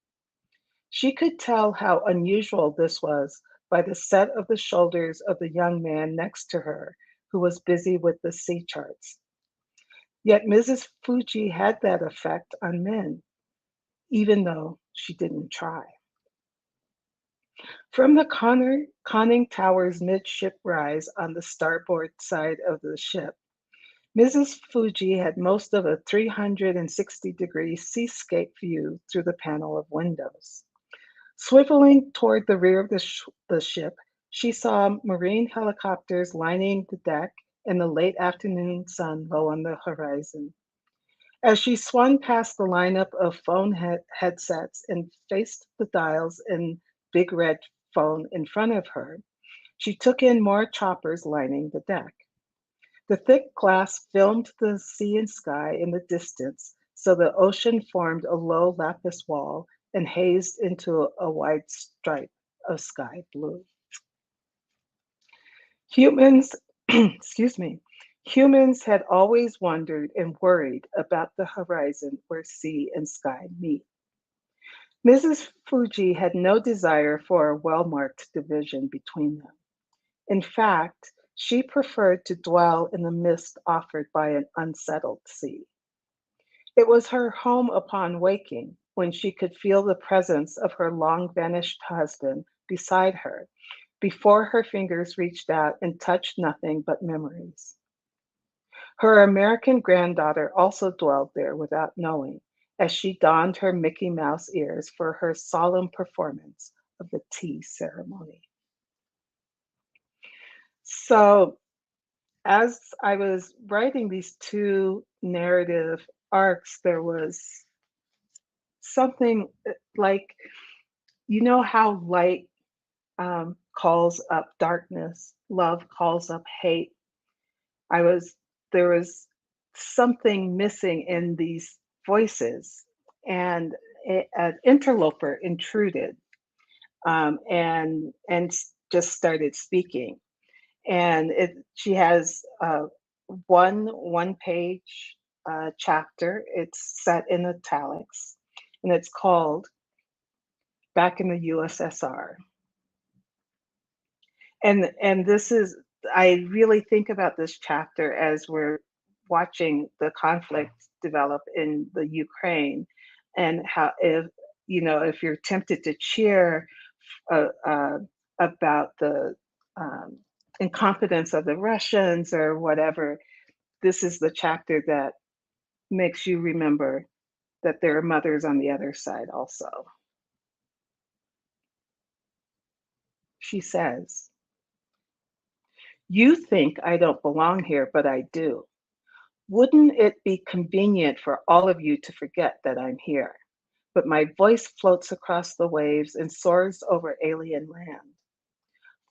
B: She could tell how unusual this was by the set of the shoulders of the young man next to her, who was busy with the sea charts. Yet Mrs. Fuji had that effect on men, even though she didn't try. From the conning tower's midship rise on the starboard side of the ship, Mrs. Fuji had most of a 360-degree seascape view through the panel of windows. Swiveling toward the rear of the ship, she saw Marine helicopters lining the deck and the late afternoon sun low on the horizon. As she swung past the lineup of phone headsets and faced the dials and big red phone in front of her, she took in more choppers lining the deck. The thick glass filmed the sea and sky in the distance, so the ocean formed a low lapis wall and hazed into a wide stripe of sky blue. Humans, excuse me, humans had always wondered and worried about the horizon where sea and sky meet. Mrs. Fuji had no desire for a well-marked division between them. In fact, she preferred to dwell in the mist offered by an unsettled sea. It was her home upon waking, when she could feel the presence of her long-vanished husband beside her, before her fingers reached out and touched nothing but memories. Her American granddaughter also dwelled there without knowing, as she donned her Mickey Mouse ears for her solemn performance of the tea ceremony. So, as I was writing these two narrative arcs, there was something like, you know how light calls up darkness, love calls up hate. There was something missing in these voices, and an interloper intruded, and just started speaking. And she has one page chapter. It's set in italics, and it's called "Back in the USSR." And this is, I really think about this chapter as we're watching the conflict develop in the Ukraine, and how, if you're tempted to cheer about the um, incompetence of the Russians or whatever, this is the chapter that makes you remember that there are mothers on the other side also. She says, "You think I don't belong here, but I do. Wouldn't it be convenient for all of you to forget that I'm here? But my voice floats across the waves and soars over alien land.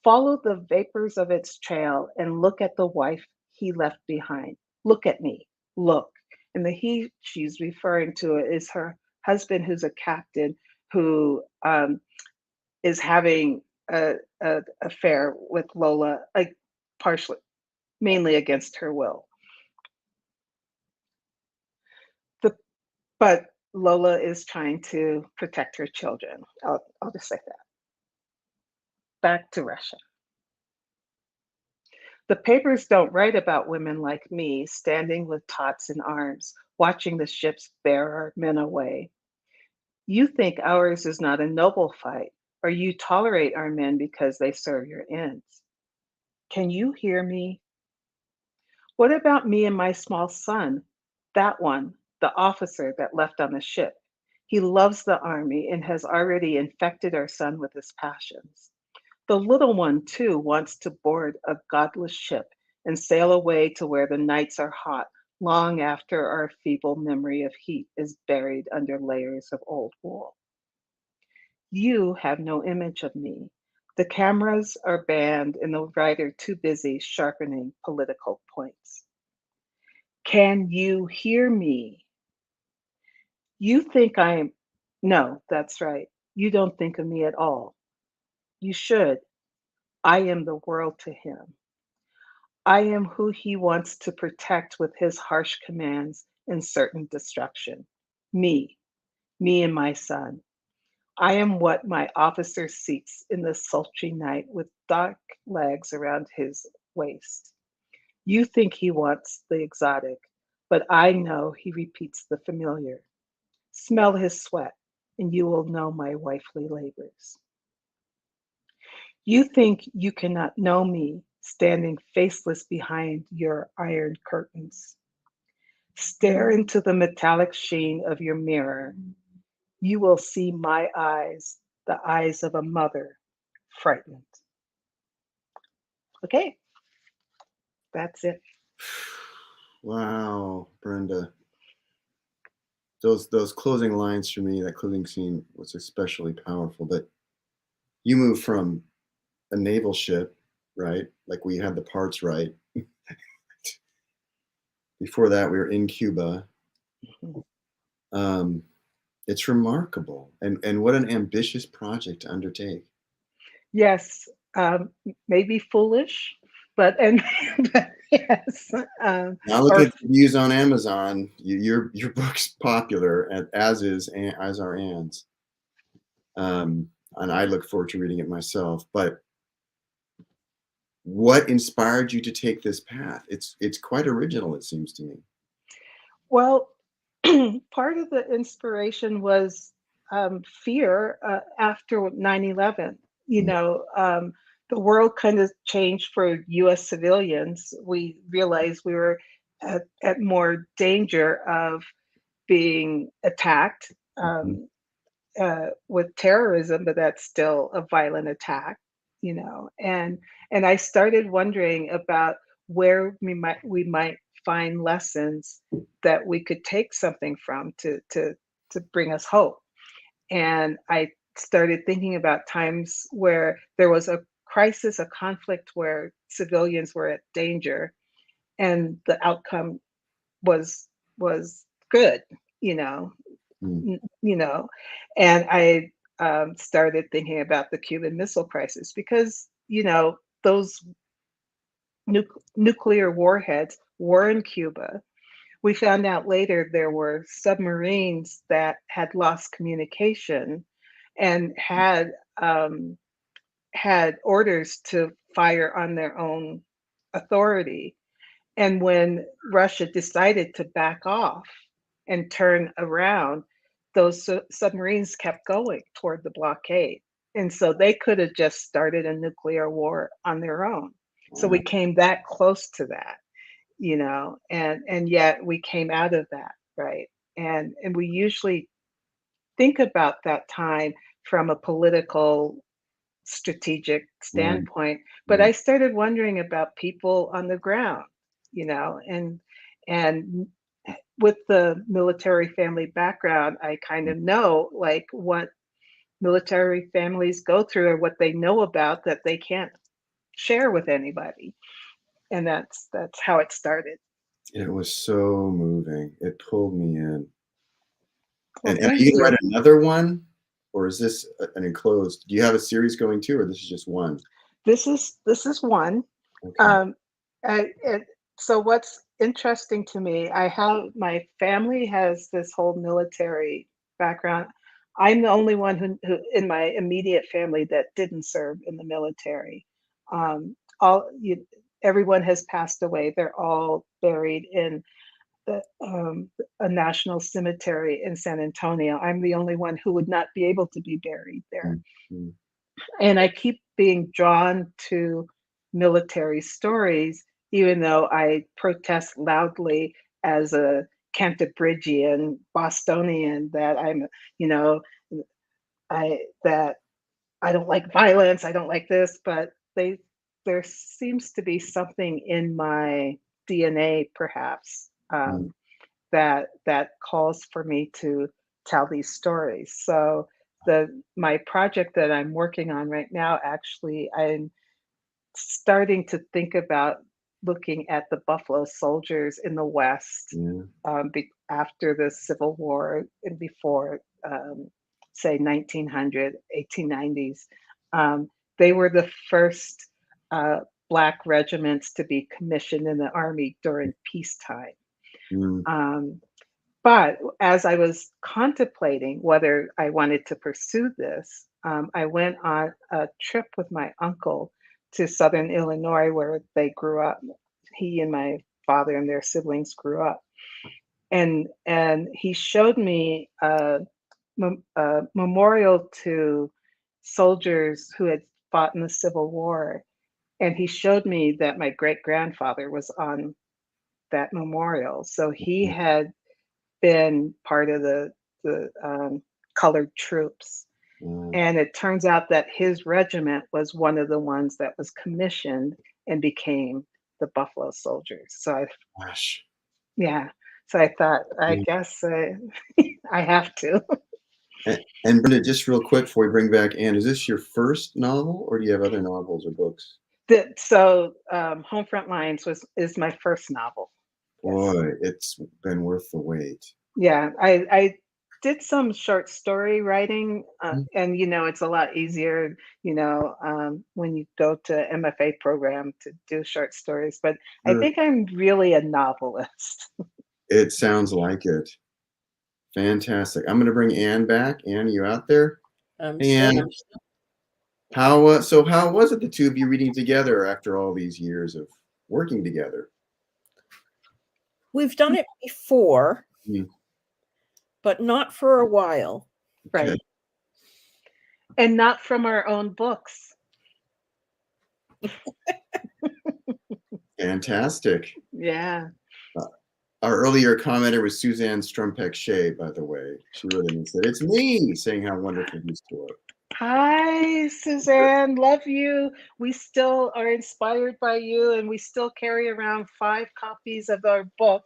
B: Follow the vapors of its trail and look at the wife he left behind. Look at me, look." And the he she's referring to is her husband, who's a captain, who is having a affair with Lola, like partially, mainly against her will. The, but Lola is trying to protect her children. I'll just say that. Back to Russia. "The papers don't write about women like me standing with tots in arms, watching the ships bear our men away. You think ours is not a noble fight, or you tolerate our men because they serve your ends. Can you hear me? What about me and my small son? That one, the officer that left on the ship. He loves the army and has already infected our son with his passions. The little one, too, wants to board a godless ship and sail away to where the nights are hot, long after our feeble memory of heat is buried under layers of old wool. You have no image of me. The cameras are banned and the writer too busy sharpening political points. Can you hear me? You think I am. No, that's right. You don't think of me at all. You should. I am the world to him. I am who he wants to protect with his harsh commands and certain destruction. Me, me and my son. I am what my officer seeks in the sultry night with dark legs around his waist. You think he wants the exotic, but I know he repeats the familiar. Smell his sweat, and you will know my wifely labors. You think you cannot know me standing faceless behind your iron curtains. Stare into the metallic sheen of your mirror. You will see my eyes, the eyes of a mother, frightened. Okay, that's it.
A: Wow, Brenda. Those closing lines for me, that closing scene was especially powerful. But you moved from a naval ship, right? Like we had the parts right. Before that, we were in Cuba. It's remarkable, and what an ambitious project to undertake.
B: Yes, maybe foolish, but and but yes,
A: Now look
B: or
A: at the views on Amazon. Your book's popular, as are Anne's. And I look forward to reading it myself. But what inspired you to take this path? It's quite original, it seems to me.
B: well, part of the inspiration was fear after 9/11. You
A: Mm,
B: know, the world kind of changed for U.S. civilians. We realized we were at more danger of being attacked
A: mhm.
B: with terrorism, but that's still a violent attack, you know. And I started wondering about where we might find lessons that we could take something from to bring us hope. And I started thinking about times where there was a crisis, a conflict where civilians were at danger, and the outcome was good, you know,
A: Mm,
B: you know, and I started thinking about the Cuban Missile Crisis because, you know, those nuclear warheads were in Cuba. We found out later there were submarines that had lost communication and um, had orders to fire on their own authority. And when Russia decided to back off and turn around, those submarines kept going toward the blockade. And so they could have just started a nuclear war on their own. So
A: wow.
B: we came that close to that, you know, and yet we came out of that, right? And we usually think about that time from a political strategic
A: Right,
B: standpoint, but
A: right.
B: I started wondering about people on the ground, you know, and with the military family background, I kind of know like what military families go through or what they know about that they can't share with anybody. And that's how it started.
A: It was so moving. It pulled me in.
B: Well,
A: And are
B: thank
A: you gonna
B: you.
A: write another one, or is this an enclosed? Do you have a series going too, or this is just one?
B: This is one.
A: Okay.
B: Um, so what's interesting to me, I have my family has this whole military background. I'm the only one who in my immediate family that didn't serve in the military. All you, everyone has passed away. They're all buried in a national cemetery in San Antonio. I'm the only one who would not be able to be buried there.
A: Mm, mm,
B: And I keep being drawn to military stories, even though I protest loudly as a Cantabrigian Bostonian that you know, that I don't like violence, I don't like this, but there seems to be something in my DNA, perhaps,
A: mm,
B: that calls for me to tell these stories. So my project that I'm working on right now, actually, I'm starting to think about looking at the Buffalo Soldiers in the West
A: yeah.
B: after the Civil War and before, say, 1900, 1890s. Um, they were the first uh, Black regiments to be commissioned in the Army during peacetime.
A: Mm,
B: Um, but as I was contemplating whether I wanted to pursue this, I went on a trip with my uncle to Southern Illinois where they grew up. He and my father and their siblings grew up. And he showed me a memorial to soldiers who had fought in the Civil War. and he showed me that my great-grandfather was on that memorial. So he had been part of the colored troops.
A: Wow.
B: And it turns out that his regiment was one of the ones that was commissioned and became the Buffalo Soldiers. So
A: Gosh.
B: yeah. So I thought, I
A: Yeah.
B: guess I have to.
A: And Brenda, just real quick before we bring back Anne, is this your first novel, or do you have other novels or books?
B: So Homefront Lines is my first novel. Yes.
A: Boy, it's been worth the wait.
B: Yeah, I did some short story writing,
A: Mm.
B: and it's a lot easier, when you go to MFA program to do short stories. But I
A: Sure.
B: think I'm really a novelist.
A: It sounds like it. Fantastic. I'm going to bring Anne back. Anne, you out there? Hey,
C: So
A: Anne. How was it, the two of you reading together after all these years of working together?
C: we've done it before,
A: Mm,
C: but not for a while.
A: okay.
B: Right. And not from our own books.
A: Fantastic.
B: Yeah.
A: Our earlier commenter was Suzanne Strumpek-Shea, by the way. She wrote in and said, "It's me," saying how wonderful these two are.
B: Hi, Suzanne. Love you. We still are inspired by you, and we still carry around 5 copies of our book.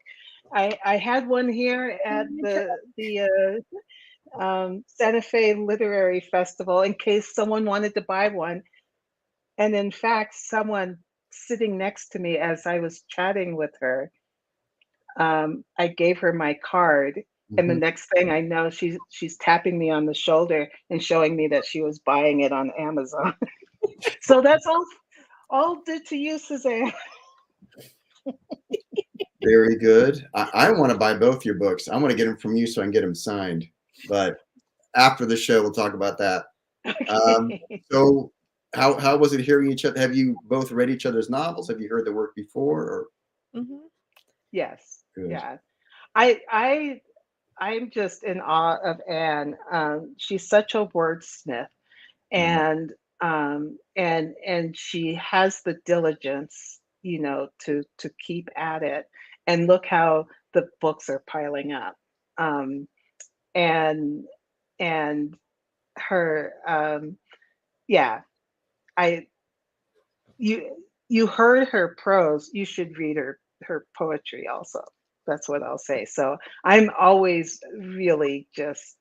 B: I had one here at the Santa Fe Literary Festival in case someone wanted to buy one. And in fact, someone sitting next to me as I was chatting with her, I gave her my card, and the
A: Mhm.
B: next thing I know, she's tapping me on the shoulder and showing me that she was buying it on Amazon. So that's all due to you, Suzanne.
A: Very good. I want to buy both your books. I want to get them from you so I can get them signed. But after the show, we'll talk about that. Um,
B: Okay.
A: so how was it hearing each other? Have you both read each other's novels? Have you heard the work before? Or
C: Mhm.
B: Yes.
A: good.
B: Yeah. I'm just in awe of Anne. She's such a wordsmith,
A: Yeah.
B: and she has the diligence, to keep at it. And look how the books are piling up. Um, and and her, yeah, I you you heard her prose. You should read her poetry also. That's what I'll say. So I'm always really just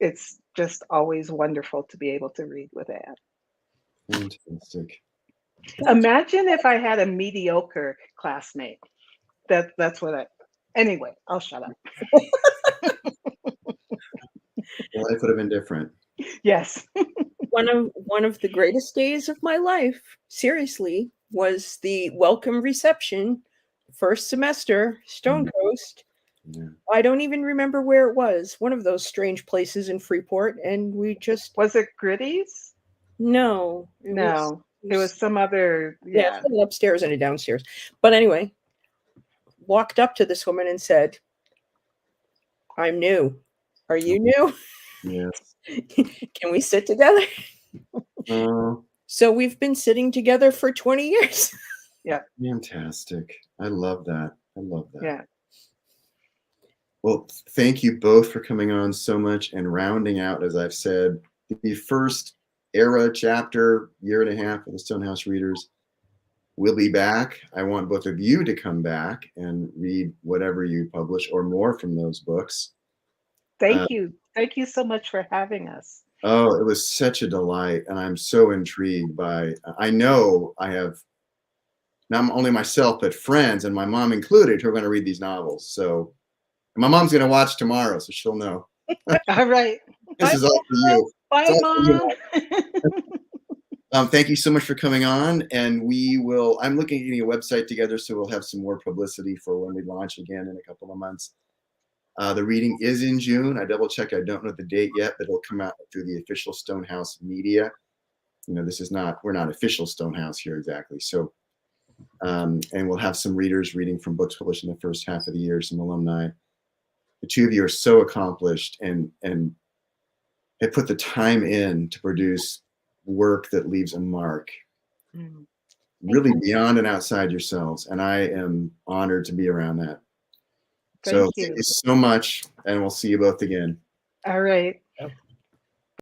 B: it's just always wonderful to be able to read with Anne.
A: Fantastic.
B: Imagine if I had a mediocre classmate. That's what I anyway, I'll shut up.
A: Life would have been different.
B: Yes.
C: One of the greatest days of my life, seriously, was the welcome reception, first semester, Stone Coast.
A: Yeah.
C: I don't even remember where it was. One of those strange places in Freeport, and we just
B: Was it Gritty's?
C: no.
B: No. It was some other
C: yeah,
B: yeah.
C: an upstairs and a downstairs. But anyway, walked up to this woman and said, "I'm new. Are you new?
A: Yes.
C: Can we sit together?"
A: Oh,
C: So we've been sitting together for 20 years.
B: Yeah.
A: fantastic. I love that. I love that.
B: Yeah.
A: Well, thank you both for coming on so much and rounding out, as I've said, the first era chapter, year and a half of the Stonehouse Readers. We'll be back. I want both of you to come back and read whatever you publish or more from those books.
B: Thank you. Thank you so much for having us.
A: Oh, it was such a delight. And I'm so intrigued by, I know I have not only myself, but friends and my mom included who are going to read these novels. So my mom's going to watch tomorrow, so she'll know.
B: All right.
A: This is all for you.
B: Bye,
A: It's all for you.
B: Mom.
A: Thank you so much for coming on. And I'm looking at getting a website together, so we'll have some more publicity for when we launch again in a couple of months. The reading is in June. I double checked. I don't know the date yet, but it'll come out through the official Stonehouse media. We're not official Stonehouse here exactly. So, and we'll have some readers reading from books published in the first half of the year, some alumni. The two of you are so accomplished and have put the time in to produce work that leaves a mark.
B: Mm.
A: really
B: Thank you.
A: beyond and outside yourselves. And I am honored to be around that. So
B: Thank
A: thank
B: you.
A: you so much, and we'll see you both again.
B: All right.